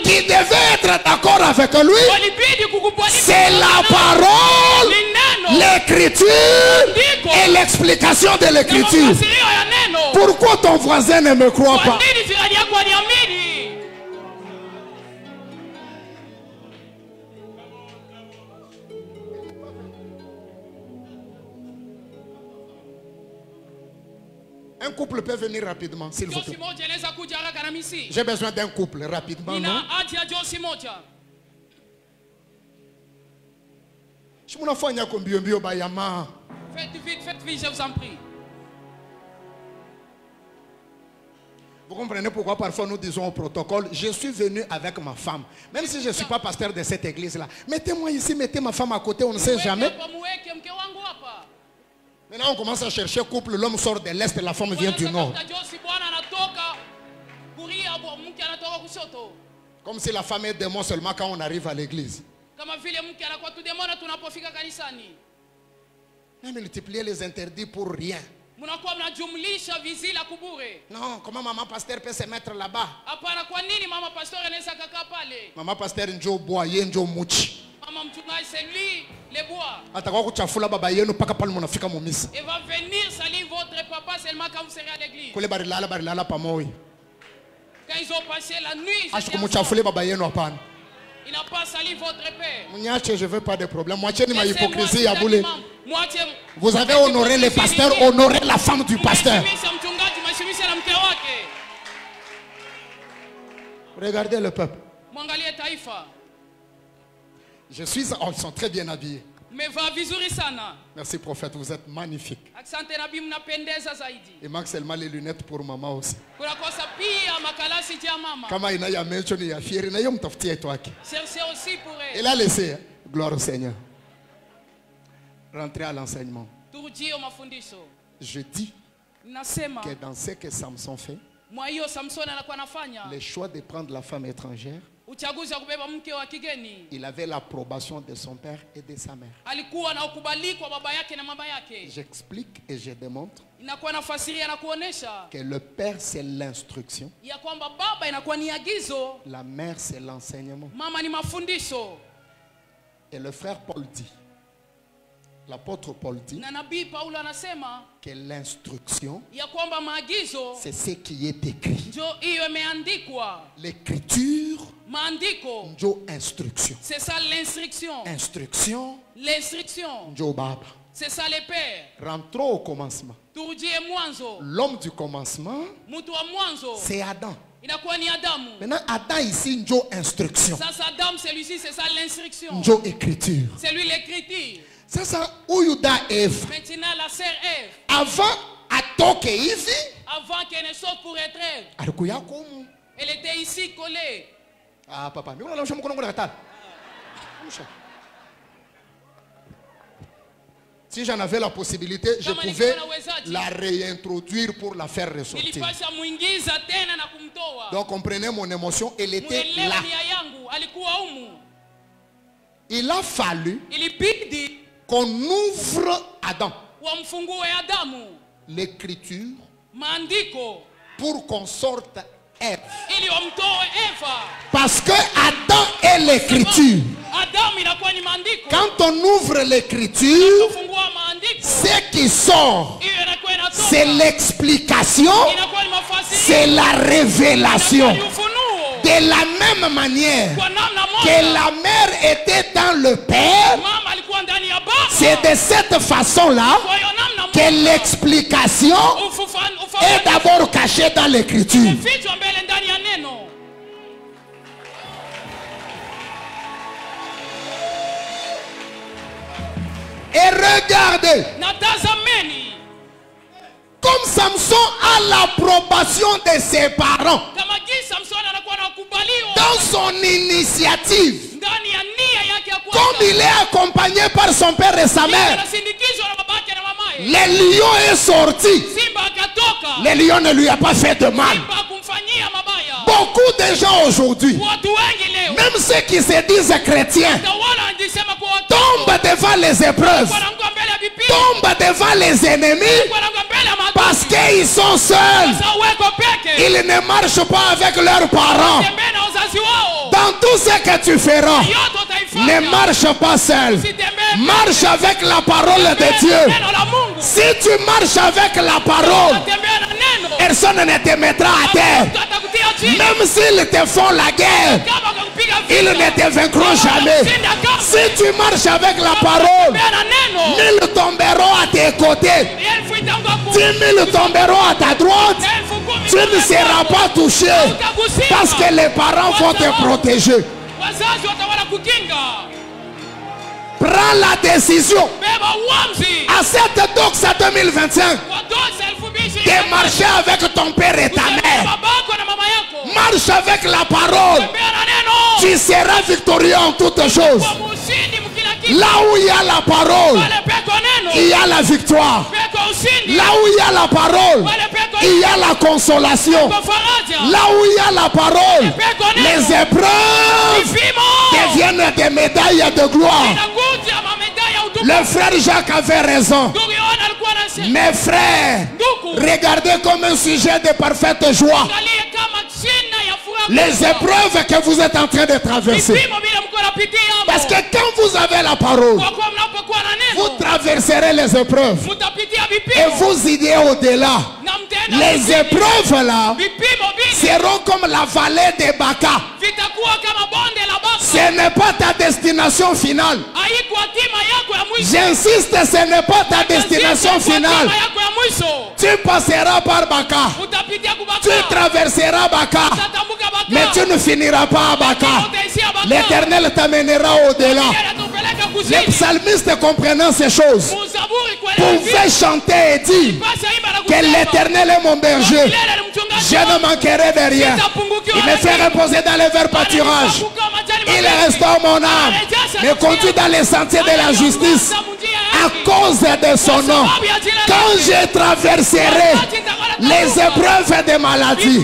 Speaker 1: qui devaient être d'accord avec lui, c'est la parole, l'écriture et l'explication de l'écriture. Pourquoi ton voisin ne me croit pas? Un couple peut venir rapidement, s'il vous plaît. J'ai besoin d'un couple rapidement, non?
Speaker 2: Faites vite, je vous en prie.
Speaker 1: Vous comprenez pourquoi parfois nous disons au protocole: je suis venu avec ma femme. Même si je ne suis pas pasteur de cette église-là. Mettez-moi ici, mettez ma femme à côté, on ne sait jamais. Maintenant on commence à chercher couple, l'homme sort de l'est et la femme vient du nord. Comme si la femme est démon seulement quand on arrive à l'église. Mais multiplier les interdits pour rien. Non, comment maman pasteur peut se mettre là-bas? Maman pasteur njo bois, njo muchi.
Speaker 2: C'est lui, les bois.
Speaker 1: Il va
Speaker 2: venir salir votre papa seulement quand vous serez à l'église. Quand ils ont passé la nuit, il n'a pas sali votre père.
Speaker 1: Je ne veux pas de problème. Vous avez honoré le pasteur, honoré la femme du pasteur. Regardez le peuple. Je suis... Oh, ils sont très bien habillés. Merci prophète, vous êtes magnifique. Il manque seulement les lunettes pour maman aussi. Il a laissé. Gloire au Seigneur. Rentrez à l'enseignement. Je dis que dans ce que Samson fait, le choix de prendre la femme étrangère, il avait l'approbation de son père et de sa mère. J'explique et je démontre que le père c'est l'instruction, la mère c'est l'enseignement. Et le frère Paul dit, l'apôtre Paul dit que l'instruction c'est ce qui est écrit. L'écriture, instruction.
Speaker 2: C'est ça l'instruction.
Speaker 1: Instruction.
Speaker 2: L'instruction. C'est ça les pères.
Speaker 1: Rentrons au commencement. L'homme du commencement, c'est Adam. Maintenant, Adam ici, instruction.
Speaker 2: Celui-ci, c'est ça l'instruction.
Speaker 1: Écriture.
Speaker 2: C'est lui l'écriture.
Speaker 1: C'est ça, Ouyuda Eve.
Speaker 2: Maintenant, la sœur Eve.
Speaker 1: Avant, avant qu'elle
Speaker 2: ne sorte pour être Eve, elle était ici collée.
Speaker 1: Ah, papa. Si j'en avais la possibilité, je pouvais la réintroduire pour la faire ressortir. Donc, comprenez mon émotion, elle était là. Il a fallu qu'on ouvre Adam, l'écriture, pour qu'on sorte Ève. Parce que Adam est l'écriture. Quand on ouvre l'écriture, ce qui sort, c'est l'explication, c'est la révélation. De la même manière que la mère était dans le père, c'est de cette façon-là que l'explication est d'abord cachée dans l'écriture. Et regardez, comme Samson a l'approbation de ses parents, dans son initiative, comme il est accompagné par son père et sa mère, le lion est sorti. Le lion ne lui a pas fait de mal. Beaucoup de gens aujourd'hui, même ceux qui se disent chrétiens, tombent devant les épreuves, tombent devant les ennemis, parce qu'ils sont seuls. Ils ne marchent pas avec leurs parents. Dans tout ce que tu feras, ne marche pas seul. Marche avec la parole de Dieu. Si tu marches avec la parole, personne ne te mettra à terre. Même s'ils te font la guerre, ils ne te vaincront jamais. Si tu marches avec la parole, 1000 tomberont à tes côtés, 10 000 tomberont à ta droite. Tu ne seras pas touché parce que les parents vont te protéger. Prends la décision à cette Doxa 2025 de marcher avec ton père et ta mère. Marche avec la parole. Tu seras victorieux en toutes choses. Là où il y a la parole, il y a la victoire. Là où il y a la parole, il y a la consolation. Là où il y a la parole, les épreuves deviennent des médailles de gloire. Le frère Jacques avait raison. Mes frères, regardez comme un sujet de parfaite joie les épreuves que vous êtes en train de traverser. Parce que quand vous avez la parole, vous traverserez les épreuves et vous irez au-delà. Les épreuves là seront comme la vallée de Baka. Ce n'est pas ta destination finale. J'insiste, ce n'est pas ta destination finale. Tu passeras par Baka. Tu traverseras Baka. Mais tu ne finiras pas à Baka. L'Éternel t'amènera au-delà. Les psalmistes comprenant ces choses pouvaient chanter et dire que l'Éternel est mon berger. Je ne manquerai de rien. Il me fait reposer dans les verts pâturages. Il restaure mon âme. Me conduit dans les sentiers de la justice à cause de son nom. Quand je traverserai les épreuves de maladie,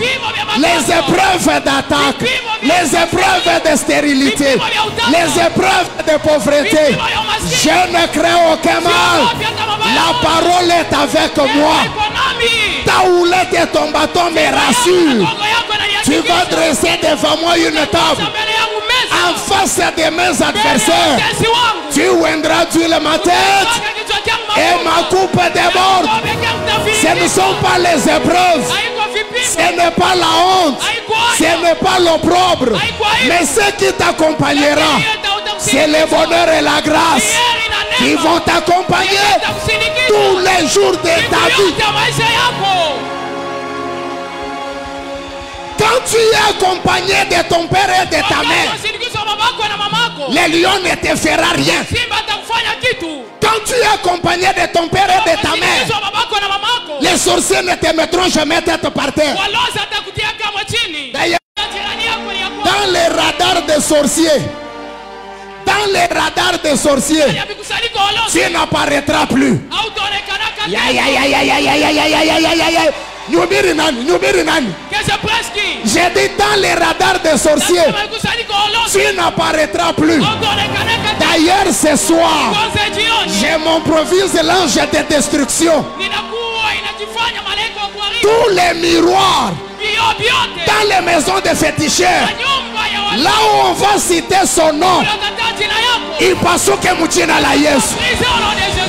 Speaker 1: les épreuves d'attaque, les épreuves de stérilité, les épreuves de pauvreté, je ne crains aucun mal. La parole est avec moi. Ta houlette et ton bâton me rassurent. Tu vas dresser devant moi une table en face de mes adversaires. Tu oindras d'huile ma tête et ma coupe déborde. Ce ne sont pas les épreuves, ce n'est pas la honte, ce n'est pas l'opprobre, mais ce qui t'accompagnera, c'est le bonheur et la grâce qui vont t'accompagner tous les jours de ta vie. Quand tu es accompagné de ton père et de ta mère, les lions ne te feront rien. Quand tu es accompagné de ton père et de ta mère, les sorciers ne te mettront jamais tête par terre. D'ailleurs, dans les radars des sorciers, tu n'apparaîtras plus. J'ai dit dans les radars des sorciers, tu n'apparaîtras plus. D'ailleurs ce soir, je m'improvise l'ange de destruction. Tous les miroirs dans les maisons de féticheurs, là où on va citer son nom, il passe que Mouchina la Yesu.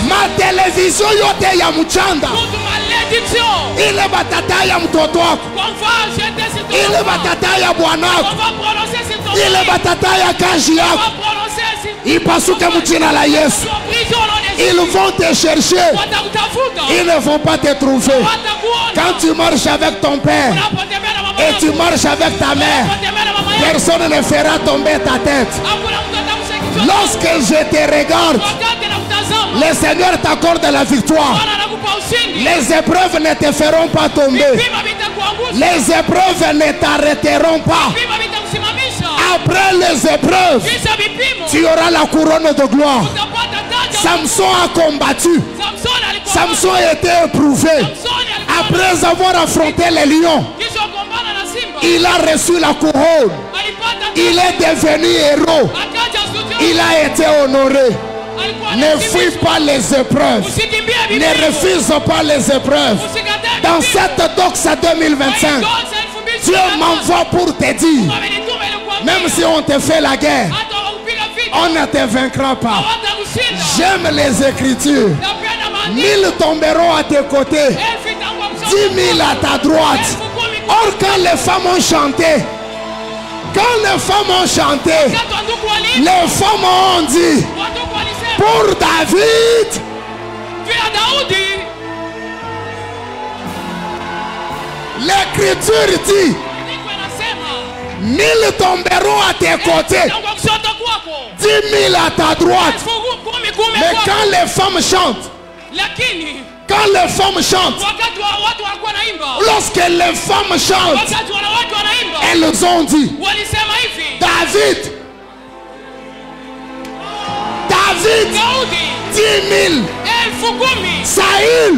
Speaker 1: Ma télévision yote ya Mouchanda, il batata ya mtoto wako, il batata ya bwanako, il batata ya kaji yako, il passe que Mouchina la Yesu. Ils vont te chercher, ils ne vont pas te trouver. Quand tu marches avec ton père et tu marches avec ta mère, personne ne fera tomber ta tête. Lorsque je te regarde, le Seigneur t'accorde la victoire. Les épreuves ne te feront pas tomber. Les épreuves ne t'arrêteront pas. Après les épreuves, tu auras la couronne de gloire. Samson a combattu. Samson a été éprouvé. Après avoir affronté les lions, il a reçu la couronne. Il est devenu héros. Il a été honoré. Ne fuis pas les épreuves. Ne refuse pas les épreuves. Dans cette doxa 2025, Dieu m'envoie pour te dire, même si on te fait la guerre, on ne te vaincra pas. J'aime les Écritures. 1000 tomberont à tes côtés, 10 000 à ta droite. Or quand les femmes ont chanté, les femmes ont dit, pour David, l'Écriture dit, 1000 tomberont à tes côtés, 10 000 à ta droite. Mais quand les femmes chantent, lorsque les femmes chantent, elles ont dit, David, 10 000, Saül,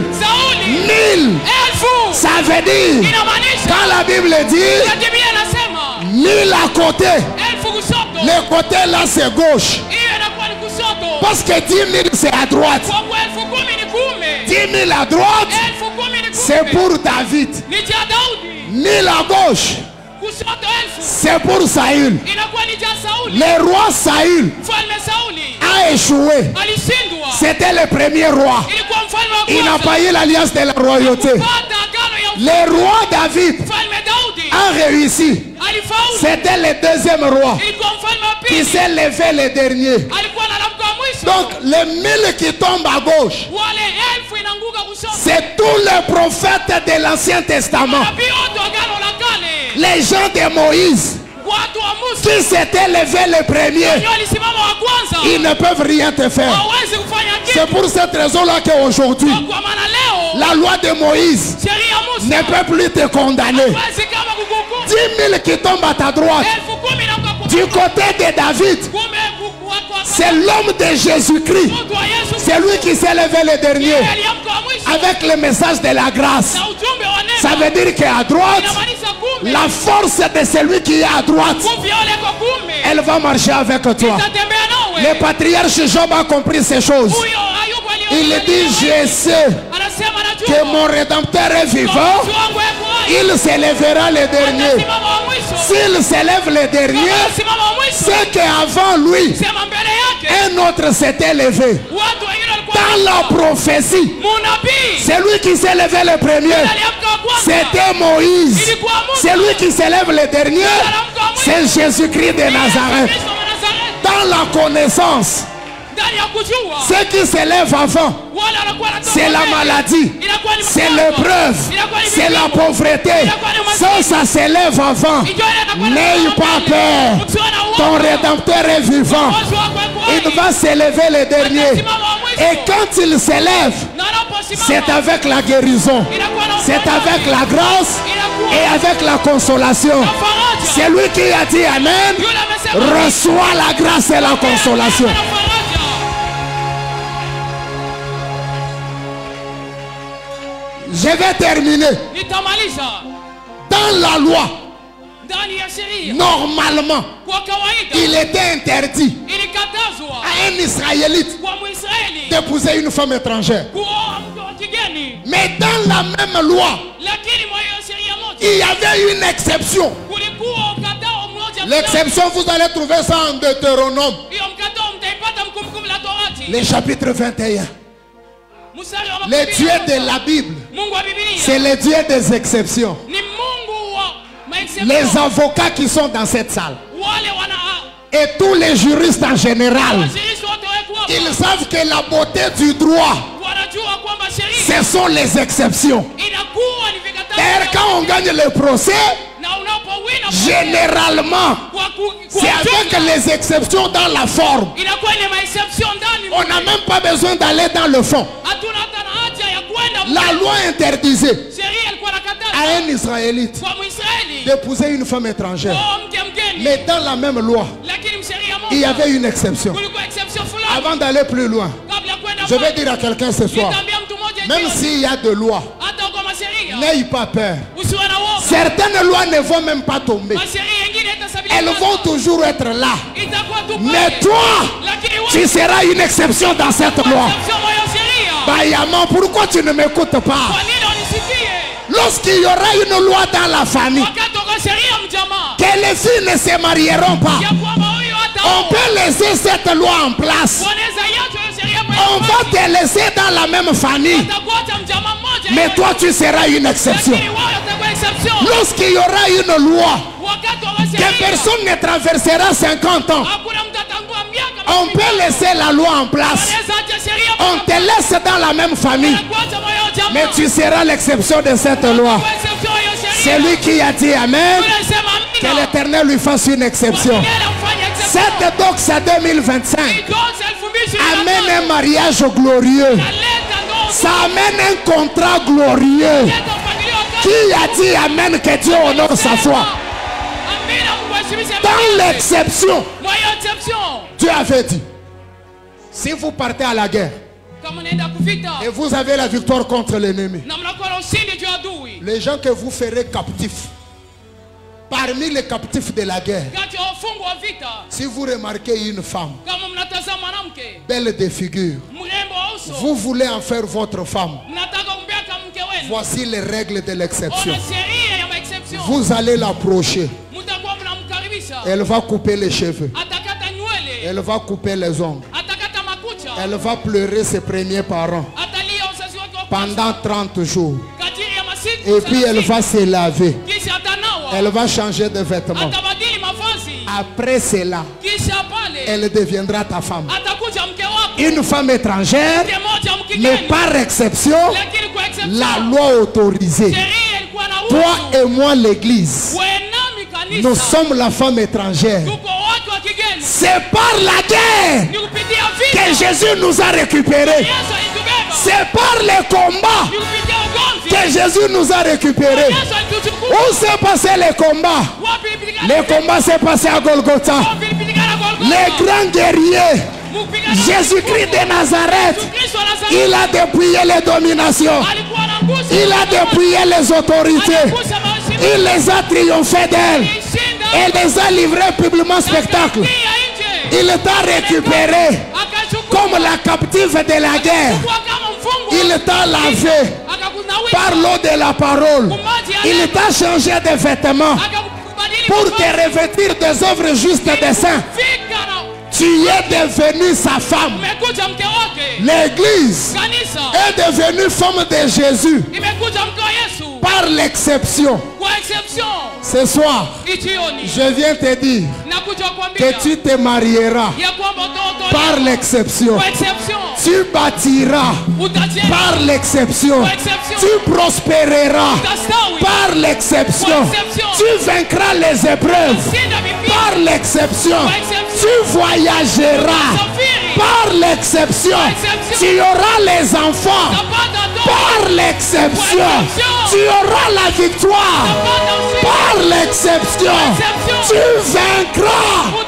Speaker 1: 1000, Ça veut dire, quand la Bible dit 1000 à côté, le côté là c'est gauche. Parce que 10 000 c'est à droite. 10 000 à droite, c'est pour David. 1000 à gauche, c'est pour Saül. Le roi Saül a échoué. C'était le premier roi. Il n'a pas eu l'alliance de la royauté. Le roi David a réussi. C'était le deuxième roi qui s'est levé le dernier. Donc les 1000 qui tombent à gauche, c'est tous les prophètes de l'Ancien Testament. Les gens de Moïse qui s'étaient levés le premier, ils ne peuvent rien te faire. C'est pour cette raison-là qu'aujourd'hui, la loi de Moïse ne peut plus te condamner. 10 000 qui tombent à ta droite, du côté de David, c'est l'homme de Jésus-Christ. C'est lui qui s'est levé le dernier avec le message de la grâce. Ça veut dire qu'à droite, la force de celui qui est à droite, elle va marcher avec toi. Le patriarche Job a compris ces choses. Il dit, je sais que mon Rédempteur est vivant. Il se lèvera le dernier. S'il se lève le dernier, c'est qu'avant lui, un autre s'était levé. Dans la prophétie, celui qui s'est levé le premier, c'était Moïse. Celui qui se lève le dernier, c'est Jésus-Christ de Nazareth. Dans la connaissance, ce qui s'élève avant, c'est la maladie, c'est l'épreuve, c'est la pauvreté. Ça s'élève avant. N'aie pas peur. Ton Rédempteur est vivant. Il va s'élever le dernier. Et quand il s'élève, c'est avec la guérison, c'est avec la grâce et avec la consolation. C'est lui qui a dit Amen. Reçoit la grâce et la consolation. Je vais terminer. Dans la loi, normalement, il était interdit à un Israélite d'épouser une femme étrangère. Mais dans la même loi, il y avait une exception. L'exception, vous allez trouver ça en Deutéronome, le chapitre 21. Le Dieu de la Bible, c'est le Dieu des exceptions. Les avocats qui sont dans cette salle et tous les juristes en général, ils savent que la beauté du droit, ce sont les exceptions. D'ailleurs, quand on gagne le procès, généralement, c'est avec les exceptions dans la forme. On n'a même pas besoin d'aller dans le fond. La loi interdisait à un Israélite d'épouser une femme étrangère. Mais dans la même loi, il y avait une exception. Avant d'aller plus loin, je vais dire à quelqu'un ce soir, même s'il y a de lois, n'aie pas peur. Certaines lois ne vont même pas tomber. Elles vont toujours être là. Mais toi, tu seras une exception dans cette loi. Bayama, pourquoi tu ne m'écoutes pas? Lorsqu'il y aura une loi dans la famille, que les filles ne se marieront pas, on peut laisser cette loi en place. On va te laisser dans la même famille. Mais toi, tu seras une exception. Lorsqu'il y aura une loi, que personne ne traversera 50 ans, on peut laisser la loi en place. On te laisse dans la même famille. Mais tu seras l'exception de cette loi. C'est lui qui a dit Amen. Que l'Éternel lui fasse une exception. Cette Doxa 2025 amène un mariage glorieux. Ça amène un contrat glorieux. Qui a dit Amen, que Dieu honore sa foi? Dans l'exception, Dieu avait dit, si vous partez à la guerre, Et vous avez la victoire contre l'ennemi. Les gens que vous ferez captifs, parmi les captifs de la guerre, si vous remarquez une femme belle de figure, vous voulez en faire votre femme, voici les règles de l'exception. Vous allez l'approcher. Elle va couper les cheveux. Elle va couper les ongles. Elle va pleurer ses premiers parents pendant 30 jours. Et puis elle va se laver. Elle va changer de vêtements. Après cela, elle deviendra ta femme. Une femme étrangère, mais par exception, la loi autorisée. Toi et moi, l'église, nous sommes la femme étrangère. C'est par la guerre que Jésus nous a récupérés. C'est par les combats que Jésus nous a récupérés. Où s'est passé les combats? Les combats s'est passé à Golgotha. Les grands guerriers, Jésus-Christ de Nazareth, il a dépouillé les dominations. Il a dépouillé les autorités. Il les a triomphés d'elles. Et les a livrés publiquement spectacle. Il t'a récupéré comme la captive de la guerre. Il t'a lavé par l'eau de la parole. Il t'a changé de vêtements pour te revêtir des œuvres justes des saints. Tu es devenu sa femme. L'église est devenue femme de Jésus par l'exception. Ce soir, je viens te dire que tu te marieras par l'exception. Tu bâtiras par l'exception. Tu prospéreras par l'exception. Tu vaincras les épreuves par l'exception. Tu voyageras par l'exception. Tu auras les enfants par l'exception. Tu auras la victoire par l'exception. Tu vaincras.